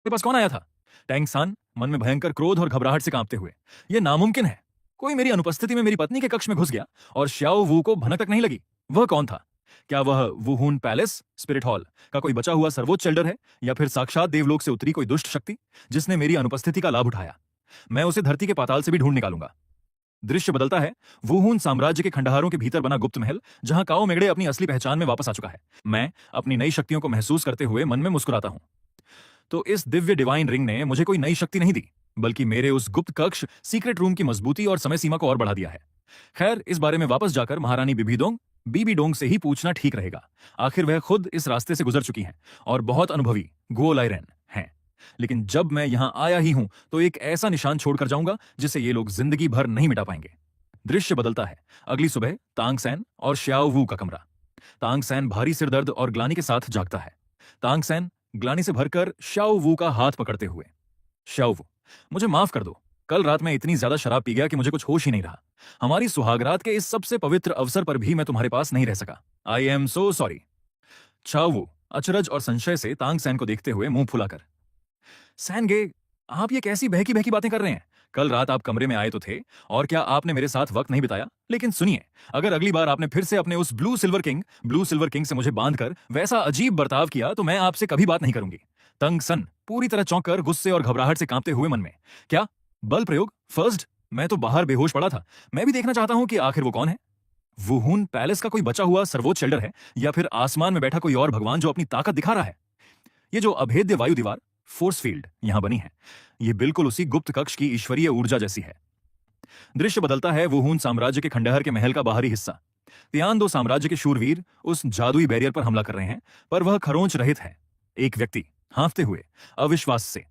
मेरे पास कौन आया था? टैंग सान मन में भयंकर क्रोध और घबराहट से कांपते हुए। यह नामुमकिन है। कोई मेरी अनुपस्थिति में मेरी पत्नी के कक्ष में घुस गया और श्याओ वू को भनक तक नहीं लगी। वह कौन था? क्या वह वुहून पैलेस स्पिरिट हॉल का कोई बचा हुआ सर्वोच्च एल्डर है, या फिर साक्षात देवलोक से उतरी कोई दुष्ट शक्ति जिसने मेरी अनुपस्थिति का लाभ उठाया? मैं उसे धरती के पाताल से भी ढूंढ निकालूंगा। दृश्य बदलता है। वुहून साम्राज्य के खंडहारों के भीतर बना गुप्त महल, जहां काओ मेगड़े अपनी असली पहचान में वापस आ चुका है। मैं अपनी नई शक्तियों को महसूस करते हुए मन में मुस्कुराता हूं। तो इस दिव्य डिवाइन रिंग ने मुझे कोई नई शक्ति नहीं दी, बल्कि मेरे उस गुप्त कक्ष सीक्रेट रूम की मजबूती और समय सीमा को और बढ़ा दिया है। खैर, इस बारे में वापस जाकर महारानी बीबी डोंग से ही पूछना ठीक रहेगा। आखिर वह खुद इस रास्ते से गुजर चुकी हैं और बहुत अनुभवी गुओ लाइरेन हैं। लेकिन जब मैं यहां आया ही हूं तो एक ऐसा निशान छोड़कर जाऊंगा जिसे ये लोग जिंदगी भर नहीं मिटा पाएंगे। दृश्य बदलता है। अगली सुबह तांग सैन और श्याओ वू का कमरा। तांग सैन भारी सिरदर्द और ग्लानि के साथ जागता है। तांग सैन ग्लानि से भरकर श्याओ वू का हाथ पकड़ते हुए। श्याओ वू, मुझे माफ कर दो। कल रात में इतनी ज्यादा शराब पी गया कि मुझे कुछ होश ही नहीं रहा। हमारी सुहागरात के इस सबसे पवित्र अवसर पर भी मैं तुम्हारे पास नहीं रह सका। I am so sorry. Chao Wu अचरज और संशय से तांग सैन को देखते हुए मुंह फुलाकर। सैनगे, आप ये कैसी बहकी बहकी बातें कर रहे हैं? कल रात आप कमरे में आए तो थे, और क्या आपने मेरे साथ वक्त नहीं बिताया? लेकिन सुनिए, अगर अगली बार आपने फिर से अपने उस ब्लू सिल्वर किंग से मुझे बांधकर वैसा अजीब बर्ताव किया तो मैं आपसे कभी बात नहीं करूंगी। तंग सन पूरी तरह चौंक कर गुस्से और घबराहट से कांपते हुए मन में, क्या बल प्रयोग? फर्स्ट, मैं तो बाहर बेहोश पड़ा था। मैं भी देखना चाहता हूं कि आखिर वो कौन है। वुहून पैलेस का कोई बचा हुआ सर्वोच्च एल्डर है, या फिर आसमान में बैठा कोई और भगवान जो अपनी ताकत दिखा रहा है? ये जो अभेद्य वायु दीवार फोर्स फील्ड यहां बनी है, ये बिल्कुल उसी गुप्त कक्ष की ईश्वरीय ऊर्जा जैसी है। दृश्य बदलता है। वुहून साम्राज्य के खंडहर के महल का बाहरी हिस्सा। तियान दो साम्राज्य के शूरवीर उस जादुई बैरियर पर हमला कर रहे हैं, पर वह खरोंच रहित है। एक व्यक्ति हाँफते हुए अविश्वास से,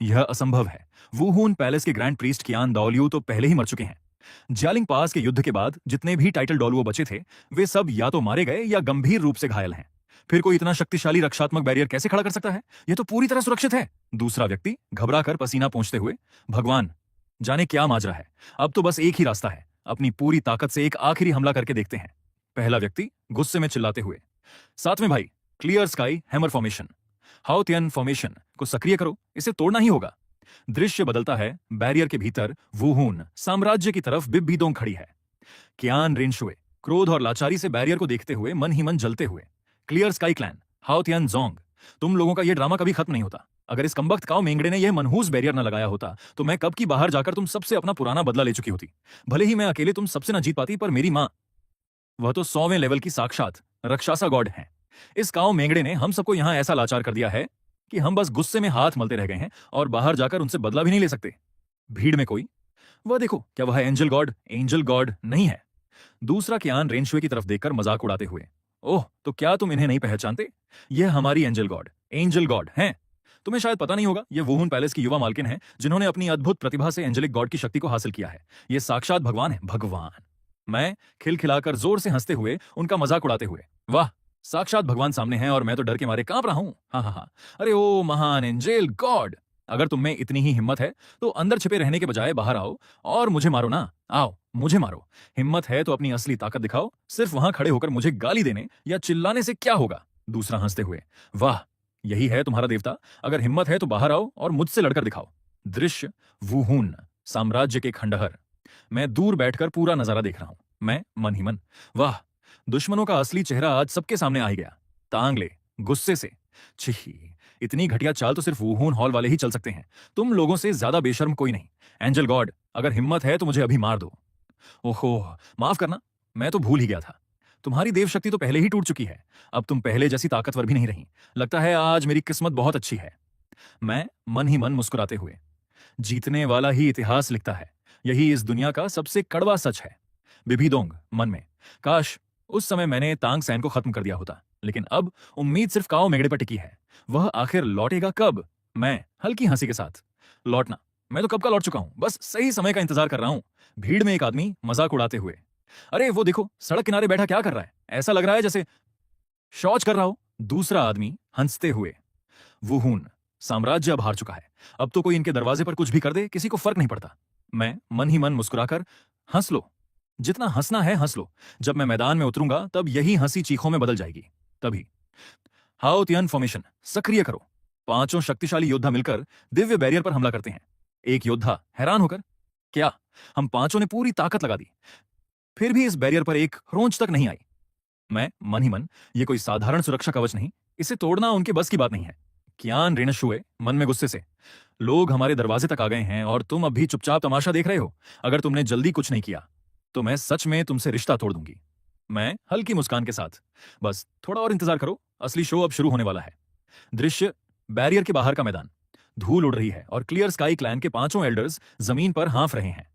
यह असंभव है। वुहून पैलेस के ग्रैंड प्रीस्ट कियान दौलियो तो पहले ही मर चुके हैं। ज्यालिंग पास के युद्ध के बाद जितने भी टाइटल डॉलुओ बचे थे, वे सब या तो मारे गए या गंभीर रूप से घायल हैं। फिर कोई इतना शक्तिशाली रक्षात्मक बैरियर कैसे खड़ा कर सकता है? यह तो पूरी तरह सुरक्षित है। दूसरा व्यक्ति घबरा कर पसीना पोंछते हुए, भगवान जाने क्या माजरा है। अब तो बस एक ही रास्ता है, अपनी पूरी ताकत से एक आखिरी हमला करके देखते हैं। पहला व्यक्ति गुस्से में चिल्लाते हुए, सातवें भाई, clear sky hammer formation, Haotian formation को सक्रिय करो, इसे तोड़ना ही होगा। दृश्य बदलता है। बैरियर के भीतर वुहून साम्राज्य की तरफ बिब्बी डोंग खड़ी है। कियान रिनशुए क्रोध और लाचारी से बैरियर को देखते हुए मन ही मन जलते हुए, क्लियर स्काई क्लैन, हाओतियन जोंग, तुम लोगों का यह ड्रामा कभी खत्म नहीं होता। अगर इस कमबख्त काओ मेंगड़े ने यह मनहूस बैरियर न लगाया होता तो मैं कब की बाहर जाकर तुम सबसे अपना पुराना बदला ले चुकी होती। भले ही मैं अकेले तुम सबसे न जीत पाती, पर मेरी मां, वह तो 100वें लेवल की साक्षात रक्षासा गॉड है। इस काओ मेंगड़े ने हम सबको यहां ऐसा लाचार कर दिया है कि हम बस गुस्से में हाथ मलते रह गए हैं और बाहर जाकर उनसे बदला भी नहीं ले सकते। भीड़ में कोई, वह देखो, क्या वह एंजल गॉड नहीं है? दूसरा कियान रेनशुए की तरफ देखकर मजाक उड़ाते हुए, ओह, तो क्या तुम इन्हें नहीं पहचानते? यह हमारी एंजल गॉड हैं। तुम्हें शायद पता नहीं होगा, यह वुहून पैलेस की युवा मालकिन है जिन्होंने अपनी अद्भुत प्रतिभा से एंजेलिक गॉड की शक्ति को हासिल किया है। यह साक्षात भगवान है, भगवान। मैं खिलखिलाकर जोर से हंसते हुए उनका मजाक उड़ाते हुए, वाह, साक्षात भगवान सामने हैं और मैं तो डर के मारे कांप रहा हूं। हाँ हाँ हाँ, अरे ओ महान एंजेल गॉड, अगर तुम में इतनी ही हिम्मत है तो अंदर छिपे रहने के बजाय बाहर आओ और मुझे मारो ना। आओ, मुझे मारो। हिम्मत है तो अपनी असली ताकत दिखाओ। सिर्फ वहां खड़े होकर मुझे गाली देने या चिल्लाने से क्या होगा? दूसरा हंसते हुए, वाह, यही है तुम्हारा देवता। अगर हिम्मत है तो बाहर आओ और मुझसे लड़कर दिखाओ। दृश्य वुहून साम्राज्य के खंडहर। मैं दूर बैठकर पूरा नजारा देख रहा हूं। मैं मन ही मन, वाह, दुश्मनों का असली चेहरा आज सबके सामने आ ही गया। तांगले गुस्से से, छी, इतनी घटिया चाल तो सिर्फ वुहून हॉल वाले ही चल सकते हैं। तुम लोगों से ज्यादा बेशर्म कोई नहीं। एंजल गॉड, अगर हिम्मत है तो मुझे अभी मार दो। ओहो, माफ करना, मैं तो भूल ही गया था। तुम्हारी देव शक्ति तो पहले ही टूट चुकी है। अब तुम पहले जैसी ताकतवर भी नहीं रही। लगता है आज मेरी किस्मत बहुत अच्छी है। मैं मन ही मन मुस्कुराते हुए, जीतने वाला ही इतिहास लिखता है, यही इस दुनिया का सबसे कड़वा सच है। बिबीडोंग मन में, काश उस समय मैंने तांग सैन को खत्म कर दिया होता। लेकिन अब उम्मीद सिर्फ काओ मेगड़े पर टिकी है। वह आखिर लौटेगा कब? मैं हल्की हंसी के साथ, लौटना, मैं तो कब का लौट चुका हूं, बस सही समय का इंतजार कर रहा हूं। भीड़ में एक आदमी मजाक उड़ाते हुए, अरे वो देखो, सड़क किनारे बैठा क्या कर रहा है? ऐसा लग रहा है जैसे शौच कर रहा हो। दूसरा आदमी हंसते हुए, वुहून साम्राज्य अब हार चुका है। अब तो कोई इनके दरवाजे पर कुछ भी कर दे, किसी को फर्क नहीं पड़ता। मैं मन ही मन मुस्कुराकर, हंस लो, जितना हंसना है हंस लो। जब मैं मैदान में उतरूंगा तब यही हंसी चीखों में बदल जाएगी। तभी हाओतियन फॉर्मेशन सक्रिय करो। पांचों शक्तिशाली योद्धा मिलकर दिव्य बैरियर पर हमला करते हैं। एक योद्धा हैरान होकर, क्या हम पांचों ने पूरी ताकत लगा दी, फिर भी इस बैरियर पर एक खरोंच तक नहीं आई। मैं मन ही मन, ये कोई साधारण सुरक्षा कवच नहीं, इसे तोड़ना उनके बस की बात नहीं है। कियान रेनशुए मन में गुस्से से, लोग हमारे दरवाजे तक आ गए हैं और तुम अब भी चुपचाप तमाशा देख रहे हो। अगर तुमने जल्दी कुछ नहीं किया तो मैं सच में तुमसे रिश्ता तोड़ दूंगी। मैं हल्की मुस्कान के साथ, बस थोड़ा और इंतजार करो, असली शो अब शुरू होने वाला है। दृश्य, बैरियर के बाहर का मैदान। धूल उड़ रही है और क्लियर स्काई क्लैन के पांचों एल्डर्स जमीन पर हाँफ रहे हैं।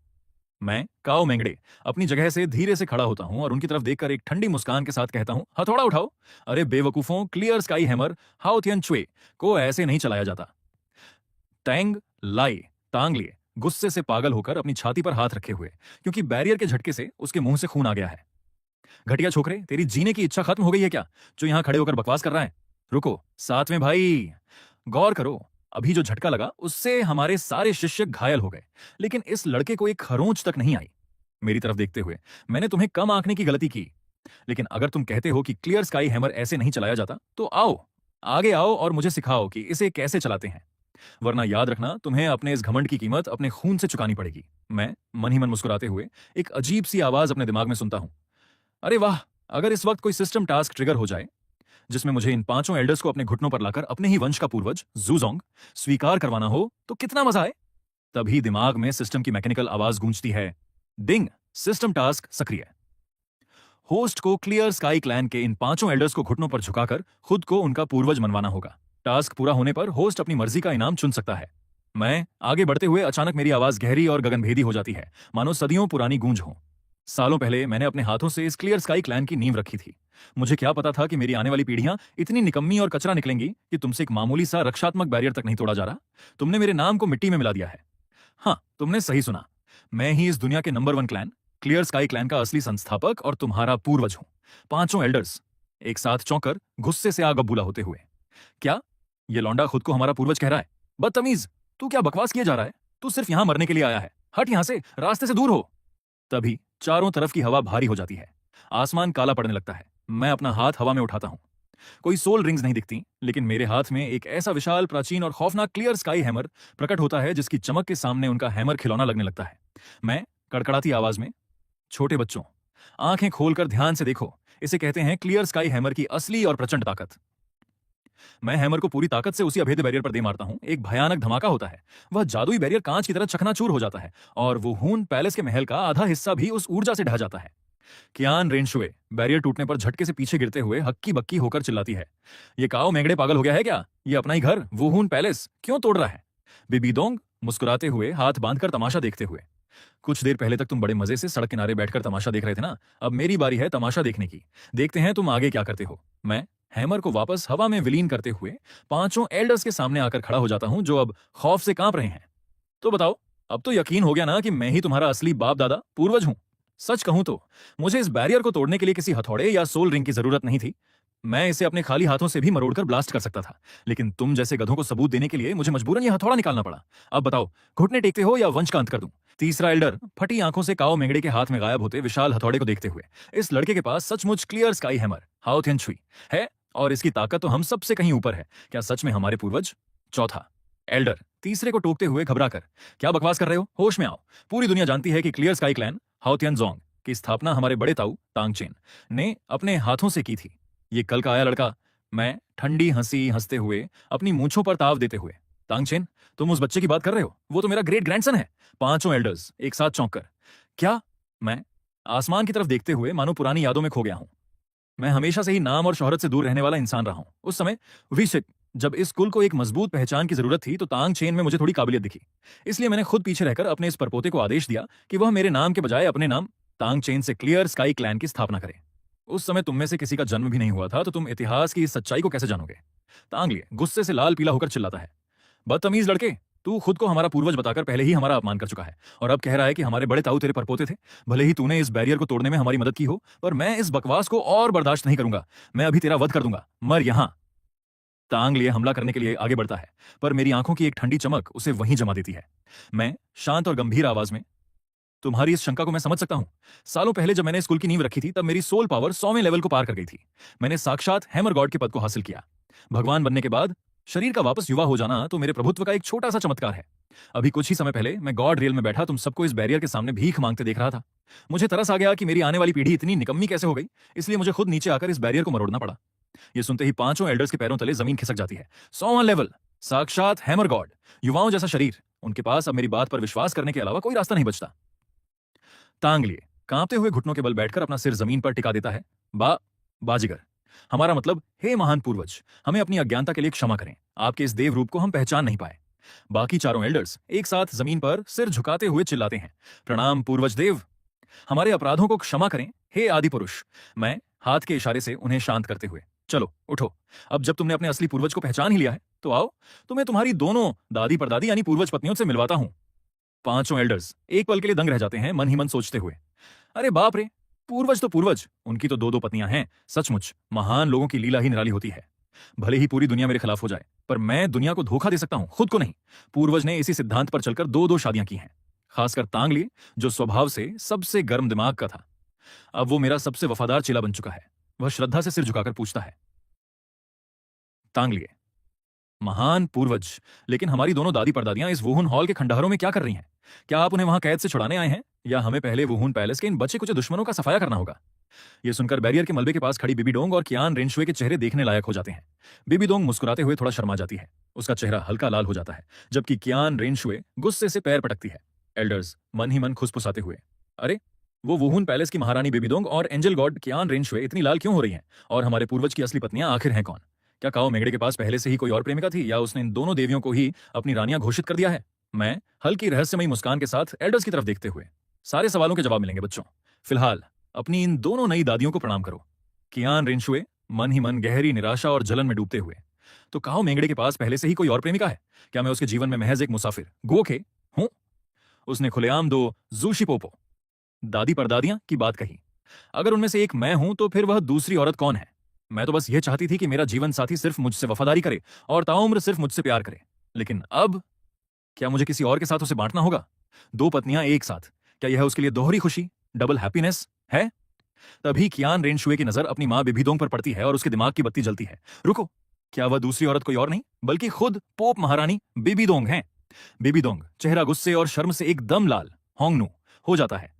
मैं काओ मेंगड़े अपनी जगह से धीरे से खड़ा होता हूं और उनकी तरफ देखकर एक ठंडी मुस्कान के साथ कहता हूं, हथौड़ा उठाओ। अरे बेवकूफों, क्लियर स्काई हैमर हाओ थियन चुए को ऐसे नहीं चलाया जाता। टैंग लाई तांग लिए गुस्से से पागल होकर अपनी छाती पर हाथ रखे हुए, क्योंकि बैरियर के झटके से उसके मुंह से खून आ गया है। घटिया छोकरे, तेरी जीने की इच्छा खत्म हो गई है क्या, जो यहां खड़े होकर बकवास कर रहा है? रुको साथ में भाई, गौर करो, अभी जो झटका लगा उससे हमारे सारे शिष्य घायल हो गए, लेकिन इस लड़के को एक खरोंच तक नहीं आई। मेरी तरफ देखते हुए, मैंने तुम्हें कम आंकने की गलती की, लेकिन अगर तुम कहते हो कि क्लियर स्काई हैमर ऐसे नहीं चलाया जाता तो आओ, आगे आओ और मुझे सिखाओ कि इसे कैसे चलाते हैं। वरना याद रखना, तुम्हें अपने इस घमंड की कीमत अपने खून से चुकानी पड़ेगी। मैं मन ही मन मुस्कुराते हुए एक अजीब सी आवाज अपने दिमाग में सुनता हूं, अरे वाह, अगर इस वक्त कोई सिस्टम टास्क ट्रिगर हो जाए जिसमें मुझे इन पांचों एल्डर्स को अपने घुटनों पर लाकर अपने ही वंश का पूर्वज जूजोंग स्वीकार करवाना हो तो कितना मजा आए। तभी दिमाग में सिस्टम की मैकेनिकल आवाज गूंजती है, डिंग, सिस्टम टास्क सक्रिय। होस्ट को क्लियर स्काई क्लैन के इन पांचों एल्डर्स को घुटनों पर झुकाकर खुद को उनका पूर्वज मनवाना होगा। टास्क पूरा होने पर होस्ट अपनी मर्जी का इनाम चुन सकता है। मैं आगे बढ़ते हुए अचानक मेरी आवाज गहरी और गगनभेदी हो जाती है, मानो सदियों पुरानी गूंज हो। सालों पहले मैंने अपने हाथों से इस क्लियर स्काई क्लैन की नींव रखी थी। मुझे क्या पता था कि मेरी आने वाली पीढ़ियां इतनी निकम्मी और कचरा निकलेंगी कि तुमसे एक मामूली सा रक्षात्मक बैरियर तक नहीं तोड़ा जा रहा। तुमने मेरे नाम को मिट्टी में मिला दिया है। हाँ, तुमने सही सुना, मैं ही इस दुनिया के number 1 clan, clear sky clan का असली संस्थापक और तुम्हारा पूर्वज हूं। पांचों एल्डर्स एक साथ चौंकर गुस्से से आग बबूला होते हुए, क्या ये लौंडा खुद को हमारा पूर्वज कह रहा है? बदतमीज, तू क्या बकवास किए जा रहा है? तू सिर्फ यहां मरने के लिए आया है, हट यहां से, रास्ते से दूर हो। तभी चारों तरफ की हवा भारी हो जाती है, आसमान काला पड़ने लगता है। मैं अपना हाथ हवा में उठाता हूं। कोई सोल रिंग्स नहीं दिखती, लेकिन मेरे हाथ में एक ऐसा विशाल, प्राचीन और खौफनाक क्लियर स्काई हैमर प्रकट होता है जिसकी चमक के सामने उनका हैमर खिलौना लगने लगता है। मैं कड़कड़ाती आवाज में, छोटे बच्चों, आंखें खोलकर ध्यान से देखो, इसे कहते हैं क्लियर स्काई हैमर की असली और प्रचंड ताकत। मैं हैमर को पूरी ताकत से उसी अभेद्य बैरियर पर दे मारता हूं। एक भयानक धमाका होता है, वह जादुई बैरियर कांच की तरह चकनाचूर हो जाता है और वो हून पैलेस के महल का आधा हिस्सा भी उस ऊर्जा से ढह जाता है। कियान रेनशुए बैरियर टूटने पर झटके से पीछे गिरते हुए हक्की बक्की होकर चिल्लाती है, ये काओ मेंगड़े पागल हो गया है क्या? ये अपना ही घर वुहून पैलेस क्यों तोड़ रहा है? बिबीदोंग मुस्कुराते हुए हाथ बांधकर तमाशा देखते हुए, कुछ देर पहले तक तुम बड़े मजे से सड़क किनारे बैठकर तमाशा देख रहे थे ना, अब मेरी बारी है तमाशा देखने की। देखते हैं तुम आगे क्या करते हो। मैं हैमर को वापस हवा में विलीन करते हुए पांचों एल्डर्स के सामने आकर खड़ा हो जाता हूं, जो अब खौफ से कांप रहे हैं। तो बताओ, अब तो यकीन हो गया ना कि मैं ही तुम्हारा असली बाप दादा पूर्वज हूं। सच कहूं तो मुझे इस बैरियर को तोड़ने के लिए किसी हथौड़े या सोल रिंग की जरूरत नहीं थी। मैं इसे अपने खाली हाथों से भी मरोड़कर ब्लास्ट कर सकता था, लेकिन तुम जैसे गधों को सबूत देने के लिए मुझे मजबूरन यह हथौड़ा निकालना पड़ा। अब बताओ, घुटने टेकते हो या वंश का अंत कर दूं? तीसरा एल्डर फटी आंखों से काओ मेंगड़े के हाथ में गायब होते विशाल हथौड़े को देखते हुए, इस लड़के के पास सचमुच क्लियर स्काई हैमर हाओ थियन छुई है और इसकी ताकत तो हम सबसे कहीं ऊपर है। क्या सच में हमारे पूर्वज? चौथा एल्डर तीसरे को टोकते हुए घबराकर, क्या बकवास कर रहे हो, होश में आओ। पूरी दुनिया जानती है कि क्लियर स्काई क्लैन हाओ थियन जोंग की स्थापना हमारे बड़े ताऊ तांगचेन ने अपने हाथों से की थी। ये कल का आया लड़का। मैं ठंडी हंसी हंसते हुए अपनी मूंछों पर ताव देते हुए, तांगचेन, तुम उस बच्चे की बात कर रहे हो? वो तो मेरा ग्रेट ग्रैंडसन है। पांचों एल्डर्स एक साथ चौंक कर, क्या? मैं आसमान की तरफ देखते हुए मानो पुरानी यादों में खो गया हूं। मैं हमेशा से ही नाम और शोहरत से दूर रहने वाला इंसान रहा हूं। उस समय विशिक, जब इस कुल को एक मजबूत पहचान की जरूरत थी, तो तांगचेन में मुझे थोड़ी काबिलियत दिखी। इसलिए मैंने खुद पीछे रहकर अपने इस परपोते को आदेश दिया कि वह मेरे नाम के बजाय अपने नाम तांगचेन से क्लियर स्काई क्लैन की स्थापना करे। उस समय तुम में से किसी का जन्म भी नहीं हुआ था, तो तुम इतिहास की इस सच्चाई को कैसे जानोगे? तांगलिए गुस्से से लाल पीला होकर चिल्लाता है, बदतमीज लड़के, तू खुद को हमारा पूर्वज बताकर पहले ही हमारा अपमान कर चुका है और अब कह रहा है कि हमारे बड़े ताऊ तेरे परपोते थे। भले ही तूने इस बैरियर को तोड़ने में हमारी मदद की हो, पर मैं इस बकवास को और बर्दाश्त नहीं करूंगा। मैं अभी तेरा वध कर दूंगा, मर यहां। तांग लिए हमला करने के लिए आगे बढ़ता है, पर मेरी आंखों की एक ठंडी चमक उसे वहीं जमा देती है। मैं शांत और गंभीर आवाज में, तुम्हारी इस शंका को मैं समझ सकता हूं। सालों पहले जब मैंने स्कूल की नींव रखी थी, तब मेरी सोल पावर 100वें लेवल को पार कर गई थी। मैंने साक्षात हैमर गॉड के पद को हासिल किया। भगवान बनने के बाद शरीर का वापस युवा हो जाना तो मेरे प्रभुत्व का एक छोटा सा चमत्कार है। अभी कुछ ही समय पहले मैं गॉड रियल में बैठा तुम सबको इस बैरियर के सामने भीख मांगते देख रहा था। मुझे तरस आ गया कि मेरी आने वाली पीढ़ी इतनी निकम्मी कैसे हो गई, इसलिए मुझे खुद नीचे आकर इस बैरियर को मरोड़ना पड़ा। ये सुनते ही पांचों एल्डर्स के पैरों तले जमीन खिसक जाती है। 100वां लेवल, साक्षात हैमर गॉड, युवाओं जैसा शरीर। उनके पास अब मेरी बात पर विश्वास करने के अलावा कोई रास्ता नहीं बचता। टांग लिए कांपते हुए घुटनों के बल बैठकर अपना सिर जमीन पर टिका देता है। बाजीगर, हमारा मतलब, हे महान पूर्वज, हमें अपनी अज्ञानता के लिए क्षमा करें। आपके इस देव रूप को हम पहचान नहीं पाए। बाकी चारों एल्डर्स एक साथ जमीन पर सिर झुकाते हुए चिल्लाते हैं, प्रणाम पूर्वज देव, हमारे अपराधों को क्षमा करें हे आदि पुरुष। मैं हाथ के इशारे से उन्हें शांत करते हुए, चलो उठो, अब जब तुमने अपने असली पूर्वज को पहचान ही लिया है तो आओ, तुम्हें तुम्हारी दोनों दादी परदादी यानी पूर्वज पत्नियों से मिलवाता हूं। पांचों एल्डर्स एक पल के लिए दंग रह जाते हैं, मन ही मन सोचते हुए, अरे बाप रे, पूर्वज तो पूर्वज, उनकी तो दो दो पत्नियां हैं। सचमुच महान लोगों की लीला ही निराली होती है। भले ही पूरी दुनिया मेरे खिलाफ हो जाए, पर मैं दुनिया को धोखा दे सकता हूं, खुद को नहीं। पूर्वज ने इसी सिद्धांत पर चलकर दो दो शादियां की हैं, खासकर तांग लिए जो स्वभाव से सबसे गर्म दिमाग का था। अब वो मेरा सबसे वफादार चेला बन चुका है। वह श्रद्धा से सिर झुकाकर पूछता है, तांग लिए, महान पूर्वज, लेकिन हमारी दोनों दादी परदादियां इस वुहुन हॉल के खंडहरों में क्या कर रही हैं? क्या आप उन्हें वहां कैद से छुड़ाने आए हैं, या हमें पहले वुहुन पैलेस के इन बचे कुछ दुश्मनों का सफाया करना होगा? ये सुनकर बैरियर के मलबे के पास खड़ी बीबी डोंग और कियान रेनशुए के चेहरे देखने लायक हो जाते हैं। बीबी डोंग मुस्कुराते हुए थोड़ा शर्मा जाती है, उसका चेहरा हल्का लाल हो जाता है, जबकि कियान रेनशुए गुस्से से पैर पटकती है। एल्डर्स मन ही मन खुसफुसाते हुए, अरे वो वुहुन पैलेस की महारानी बेबी डोंग और एंजल गॉड कियान रेनशुए इतनी लाल क्यों हो रही हैं? और हमारे पूर्वज की असली पत्नियां आखिर हैं कौन? क्या काओ मेंगड़े के पास पहले से ही कोई और प्रेमिका थी, या उसने इन दोनों देवियों को ही अपनी रानियां घोषित कर दिया है? मैं हल्की रहस्यमयी मुस्कान के साथ एल्डर्स की तरफ देखते हुए, सारे सवालों के जवाब मिलेंगे बच्चों, फिलहाल अपनी इन दोनों नई दादियों को प्रणाम करो। कियान रेनशुए मन ही मन गहरी निराशा और जलन में डूबते हुए, तो काओ मेंगड़े के पास पहले से ही कोई और प्रेमिका है? क्या मैं उसके जीवन में महज एक मुसाफिर गोखे हूं? उसने खुलेआम दो जूशी पोपो दादी परदादियां की बात कही। अगर उनमें से एक मैं हूं तो फिर वह दूसरी औरत कौन है? मैं तो बस यह चाहती थी कि मेरा जीवन साथी सिर्फ मुझसे वफादारी करे और ताउम्र सिर्फ मुझसे प्यार करे, लेकिन अब क्या मुझे किसी और के साथ उसे बांटना होगा? दो पत्नियां एक साथ, क्या यह उसके लिए दोहरी खुशी, डबल हैप्पीनेस है? तभी कियान रेनशुए की नजर अपनी मां बिबिदोंग पर पड़ती है और उसके दिमाग की बत्ती जलती है। रुको, क्या वह दूसरी औरत कोई और नहीं बल्कि खुद पोप महारानी बिबिदोंग हैं? बिबिदोंग चेहरा गुस्से और शर्म से एकदम लाल होंगनू हो जाता है।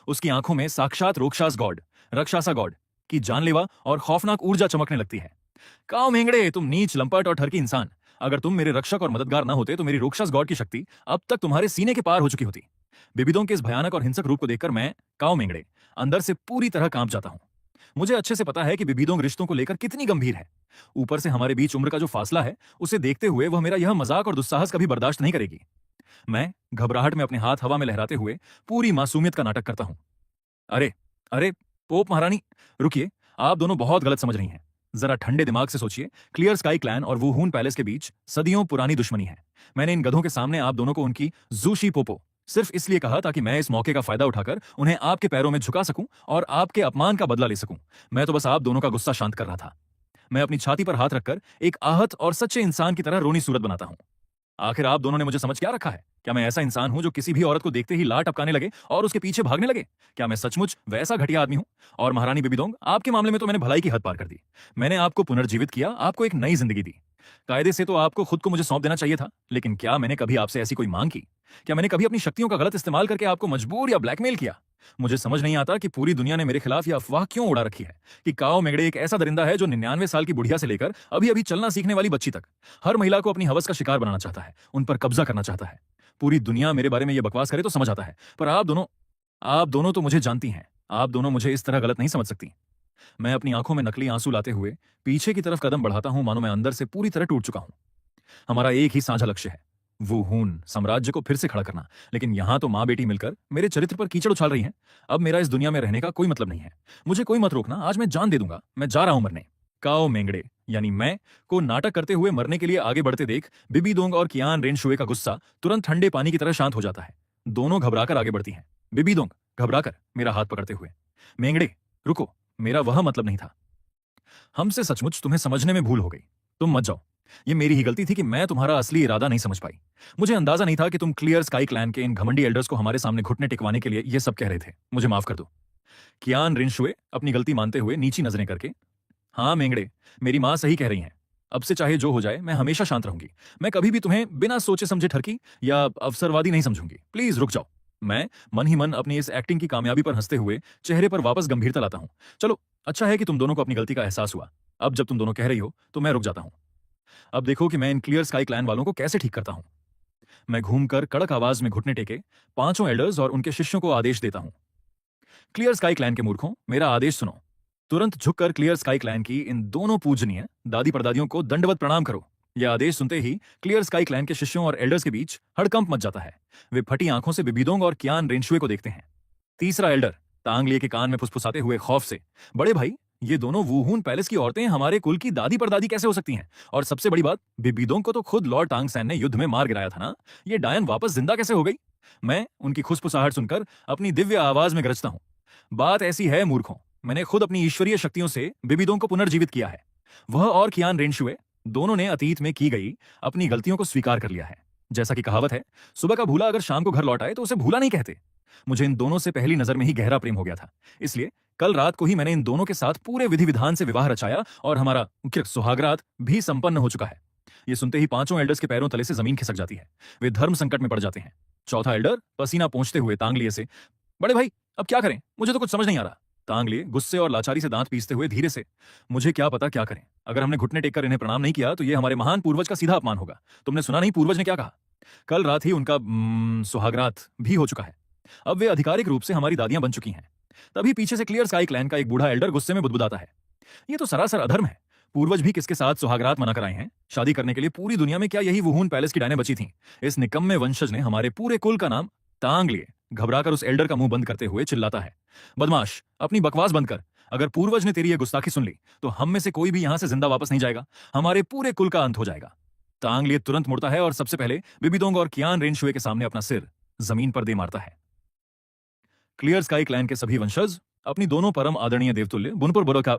उसकी आंखों में साक्षात रोक्षास गॉड, रक्षासा गॉड की जानलेवा और खौफनाक ऊर्जा चमकने लगती है। काओ मेंगड़े, तुम नीच, लंपट और ठरकी इंसान, अगर तुम मेरे रक्षक और मददगार न होते तो मेरी रोक्षास गॉड की शक्ति अब तक तुम्हारे सीने के पार हो चुकी होती। बिबिदोंग के इस भयानक और हिंसक रूप को देखकर मैं, काओ मेंगड़े, अंदर से पूरी तरह कांप जाता हूं। मुझे अच्छे से पता है कि बिबिदोंग रिश्तों को लेकर कितनी गंभीर है। ऊपर से हमारे बीच उम्र का जो फासला है, उसे देखते हुए वह मेरा यह मजाक और दुस्साहस कभी बर्दाश्त नहीं करेगी। मैं घबराहट में अपने हाथ हवा में लहराते हुए पूरी मासूमियत का नाटक करता हूं। अरे अरे पोप महारानी, रुकिए, आप दोनों बहुत गलत समझ रही हैं। जरा ठंडे दिमाग से सोचिए, क्लियर स्काई क्लैन और वुहुन पैलेस के बीच सदियों पुरानी दुश्मनी है। मैंने इन गधों के सामने आप दोनों को उनकी जूशी पोपो सिर्फ इसलिए कहा ताकि मैं इस मौके का फायदा उठाकर उन्हें आपके पैरों में झुका सकूं और आपके अपमान का बदला ले सकूं। मैं तो बस आप दोनों का गुस्सा शांत कर रहा था। मैं अपनी छाती पर हाथ रखकर एक आहत और सच्चे इंसान की तरह रोनी सूरत बनाता हूं। आखिर आप दोनों ने मुझे समझ क्या रखा है? क्या मैं ऐसा इंसान हूं जो किसी भी औरत को देखते ही लात टपकाने लगे और उसके पीछे भागने लगे? क्या मैं सचमुच वैसा घटिया आदमी हूं? और महारानी बिबिदोंग, आपके मामले में तो मैंने भलाई की हद पार कर दी। मैंने आपको पुनर्जीवित किया, आपको एक नई जिंदगी दी। कायदे से तो आपको खुद को मुझे सौंप देना चाहिए था, लेकिन क्या मैंने कभी आपसे ऐसी कोई मांग की? क्या मैंने कभी अपनी शक्तियों का गलत इस्तेमाल करके आपको मजबूर या ब्लैकमेल किया? मुझे समझ नहीं आता कि पूरी दुनिया ने मेरे खिलाफ यह अफवाह क्यों उड़ा रखी है कि काओ मेंगड़े एक ऐसा दरिंदा है जो 99 साल की बुढ़िया से लेकर अभी अभी चलना सीखने वाली बच्ची तक हर महिला को अपनी हवस का शिकार बनाना चाहता है, उन पर कब्जा करना चाहता है। पूरी दुनिया मेरे बारे में यह बकवास करे तो समझ आता है, पर आप दोनों तो मुझे जानती हैं। आप दोनों मुझे इस तरह गलत नहीं समझ सकती। मैं अपनी आंखों में नकली आंसू लाते हुए पीछे की तरफ कदम बढ़ाता हूं, मानो मैं अंदर से पूरी तरह टूट चुका हूं। हमारा एक ही साझा लक्ष्य है, वुहुन साम्राज्य को फिर से खड़ा करना। लेकिन यहां तो मां बेटी मिलकर मेरे चरित्र पर कीचड़ उछाल रही हैं। अब मेरा इस दुनिया में रहने का कोई मतलब नहीं है। मुझे कोई मत रोकना, आज मैं जान दे दूंगा। मैं जा रहा हूं मरने। काओ मेंगड़े यानी मैं को नाटक करते हुए मरने के लिए आगे बढ़ते देख बिबिदोंग और कियान रेनशुए का गुस्सा तुरंत ठंडे पानी की तरह शांत हो जाता है। दोनों घबराकर आगे बढ़ती हैं। बिबिदोंग घबराकर मेरा हाथ पकड़ते हुए, मेंगड़े रुको, मेरा वह मतलब नहीं था। हमसे सचमुच तुम्हें समझने में भूल हो गई। तुम मत जाओ। ये मेरी ही गलती थी कि मैं तुम्हारा असली इरादा नहीं समझ पाई। मुझे अंदाजा नहीं था कि तुम क्लियर स्काई क्लैन के इन घमंडी एल्डर्स को हमारे सामने घुटने टिकवाने के लिए ये सब कह रहे थे। मुझे माफ कर दो। कियान रेनशुए अपनी गलती मानते हुए नीची नजरें करके, हाँ मेंगड़े, मेरी मां सही कह रही हैं। अब से चाहे जो हो जाए मैं हमेशा शांत रहूंगी। मैं कभी भी तुम्हें बिना सोचे समझे ठरकी या अवसरवादी नहीं समझूंगी। प्लीज रुक जाओ। मैं मन ही मन अपनी इस एक्टिंग की कामयाबी पर हंसते हुए चेहरे पर वापस गंभीरता लाता हूं। चलो, अच्छा है कि तुम दोनों को अपनी गलती का एहसास हुआ। अब जब तुम दोनों कह रही हो तो मैं रुक जाता हूं। अब देखो कि मैं इन क्लियर स्काई क्लैन वालों को कैसे ठीक करता हूं। मैं घूमकर कड़क आवाज में घुटने टेके पांचों एल्डर्स और उनके शिष्यों को आदेश देता हूं। क्लियर स्काई क्लैन के मूर्खों, मेरा आदेश सुनो। तुरंत झुककर क्लियर स्काई क्लैन की इन दोनों पूजनीय दादी परदादियों को दंडवत प्रणाम करो। यह आदेश सुनते ही क्लियर स्काई क्लैन के शिष्यों और एल्डर्स के बीच हड़कंप मच जाता है। वे फटी आंखों से बिबिदोंग और कियान रेंशुए को देखते हैं। तीसरा एल्डर तांगलिए के कान में फुसफुसाते हुए खौफ से, बड़े भाई, ये दोनों वुहून पैलेस की औरतें हमारे कुल की दादी परदादी कैसे हो सकती हैं? और सबसे बड़ी बात, बिबिदोंग को तो खुद लॉर्ड टांगसैन ने युद्ध में मार गिराया था ना। ये डायन वापस जिंदा कैसे हो गई? मैं उनकी खुसफुसाहट सुनकर अपनी दिव्य आवाज में गरजता हूं। बात ऐसी है मूर्खों, मैंने खुद अपनी ईश्वरीय शक्तियों से बिबिदोंग को पुनर्जीवित किया है। वह और कियान रेंशुए दोनों ने अतीत में की गई अपनी गलतियों को स्वीकार कर लिया है। जैसा कि कहावत है, सुबह का भूला अगर शाम को घर लौट आए तो उसे भूला नहीं कहते। मुझे इन दोनों से पहली नजर में ही गहरा प्रेम हो गया था। इसलिए कल रात को ही मैंने इन दोनों के साथ पूरे विधि विधान से विवाह रचाया और हमारा सुहागरात भी संपन्न हो चुका है। ये सुनते ही पांचों एल्डर्स के पैरों तले से जमीन खिसक जाती है। वे धर्म संकट में पड़ जाते हैं। चौथा एल्डर पसीना पोंछते हुए तांगलिए से, बड़े भाई, अब क्या करें? मुझे तो कुछ समझ नहीं आ रहा। तांगलिए गुस्से और लाचारी से दांत पीसते हुए धीरे से, मुझे क्या पता क्या करें। अगर हमने घुटने टेककर इन्हें प्रणाम नहीं किया तो ये हमारे महान पूर्वज का सीधा अपमान होगा। तुमने सुना नहीं पूर्वज ने क्या कहा? कल रात ही उनका सुहागरात भी हो चुका है। अब वे आधिकारिक रूप से हमारी दादियां बन चुकी हैं। तभी पीछे से क्लियर स्काई क्लैन का एक बूढ़ा एल्डर गुस्से में बुदबुदाता है, ये तो सरासर अधर्म है। पूर्वज भी किसके साथ सुहागरात मना कर आए हैं? शादी करने के लिए पूरी दुनिया में क्या यही वुहून पैलेस की डायनें बची थीं? इस निकम्मे वंशज ने हमारे पूरे कुल का नाम तांग लिए। घबराकर उस एल्डर का मुंह बंद करते हुए चिल्लाता है, बदमाश, अपनी बकवास बंद कर। अगर पूर्वज ने तेरी यह गुस्ताखी सुन ली तो हम में से कोई भी यहां से जिंदा वापस नहीं जाएगा। हमारे पूरे कुल का अंत हो जाएगा। तांगलिए तुरंत मुड़ता है और सबसे पहले बिबिदोंग और कियान रेंशुए के सामने अपना सिर जमीन पर दे मारता है। क्लियर स्काई क्लैन के सभी वंशज अपनी दोनों परम आदरणीय देवतुल्य बुनपुर बुरो का